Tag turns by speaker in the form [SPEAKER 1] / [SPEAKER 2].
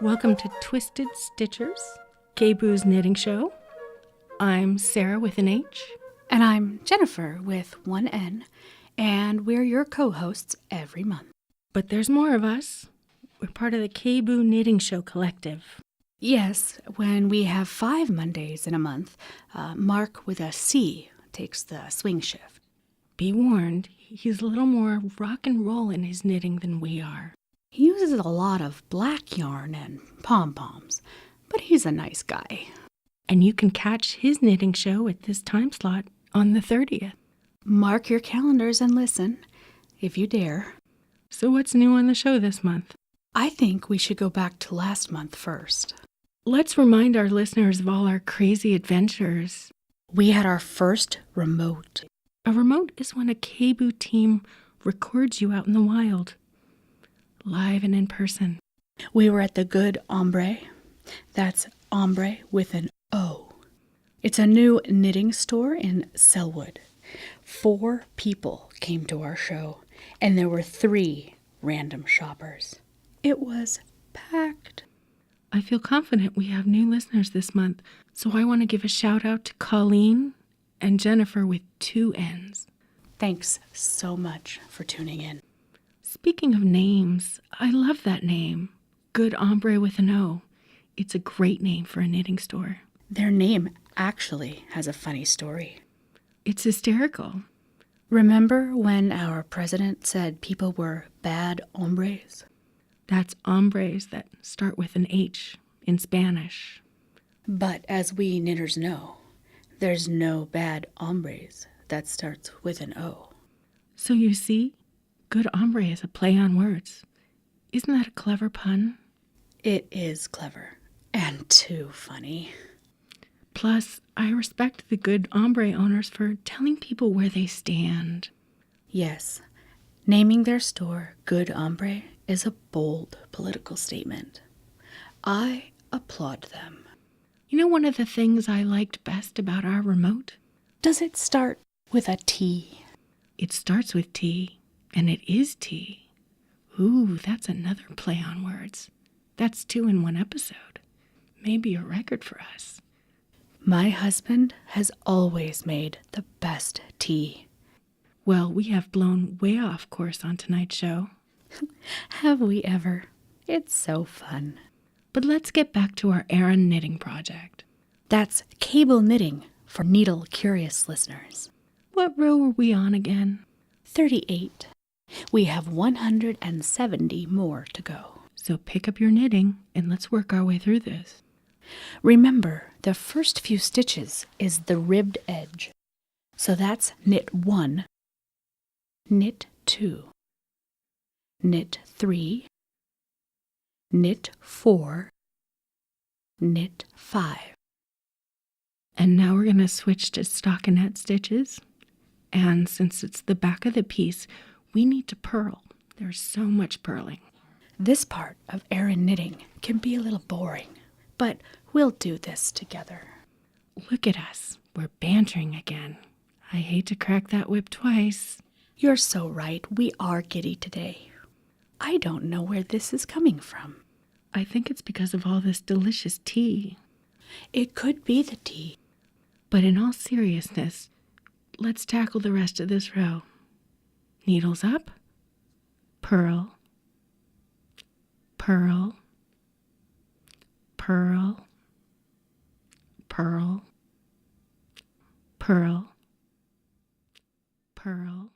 [SPEAKER 1] Welcome to Twisted Stitchers, KBOO's knitting show. I'm Sarah with an H.
[SPEAKER 2] And I'm Jenifer with one N, and we're your co-hosts every month.
[SPEAKER 1] But there's more of us. We're part of the KBOO Knitting Show Collective.
[SPEAKER 2] Yes, when we have 5 Mondays in a month, Mark with a C takes the swing shift.
[SPEAKER 1] Be warned, he's a little more rock and roll in his knitting than we are.
[SPEAKER 2] He uses a lot of black yarn and pom-poms, but he's a nice guy.
[SPEAKER 1] And you can catch his knitting show at this time slot on the 30th.
[SPEAKER 2] Mark your calendars and listen, if you dare.
[SPEAKER 1] So what's new on the show this month?
[SPEAKER 2] I think we should go back to last month first.
[SPEAKER 1] Let's remind our listeners of all our crazy adventures.
[SPEAKER 2] We had our first remote.
[SPEAKER 1] A remote is when a KBOO team records you out in the wild, live and in person.
[SPEAKER 2] We were at the Good Ombre. That's Ombre with an O. It's a new knitting store in Selwood. 4 people came to our show, and there were 3 random shoppers. It was packed.
[SPEAKER 1] I feel confident we have new listeners this month, so I want to give a shout out to Colleen and Jenifer with 2 N's.
[SPEAKER 2] Thanks so much for tuning in.
[SPEAKER 1] Speaking of names, I love that name, Good Ombre with an O. It's a great name for a knitting store.
[SPEAKER 2] Their name actually has a funny story.
[SPEAKER 1] It's hysterical.
[SPEAKER 2] Remember when our president said people were bad hombres?
[SPEAKER 1] That's hombres that start with an H in Spanish.
[SPEAKER 2] But as we knitters know, there's no bad hombres that starts with an O.
[SPEAKER 1] So you see, Good Ombre is a play on words. Isn't that a clever pun?
[SPEAKER 2] It is clever and too funny.
[SPEAKER 1] Plus, I respect the Good Ombre owners for telling people where they stand.
[SPEAKER 2] Yes, naming their store Good Ombre is a bold political statement. I applaud them.
[SPEAKER 1] You know one of the things I liked best about our remote?
[SPEAKER 2] Does it start with a T?
[SPEAKER 1] It starts with T, and it is tea. Ooh, that's another play on words. That's 2 in 1 episode. Maybe a record for us.
[SPEAKER 2] My husband has always made the best tea.
[SPEAKER 1] Well, we have blown way off course on tonight's show.
[SPEAKER 2] Have we ever? It's so fun.
[SPEAKER 1] But let's get back to our Aran knitting project.
[SPEAKER 2] That's cable knitting for needle-curious listeners.
[SPEAKER 1] What row are we on again?
[SPEAKER 2] 38. We have 170 more to go.
[SPEAKER 1] So pick up your knitting and let's work our way through this.
[SPEAKER 2] Remember, the first few stitches is the ribbed edge. So that's knit 1, knit 2, knit 3, knit 4, knit 5.
[SPEAKER 1] And now we're going to switch to stockinette stitches. And since it's the back of the piece, we need to purl. There's so much purling.
[SPEAKER 2] This part of Aran knitting can be a little boring, but we'll do this together.
[SPEAKER 1] Look at us. We're bantering again. I hate to crack that whip twice.
[SPEAKER 2] You're so right. We are giddy today. I don't know where this is coming from.
[SPEAKER 1] I think it's because of all this delicious tea.
[SPEAKER 2] It could be the tea.
[SPEAKER 1] But in all seriousness, let's tackle the rest of this row. Needles up, purl, purl, purl, purl, purl, purl,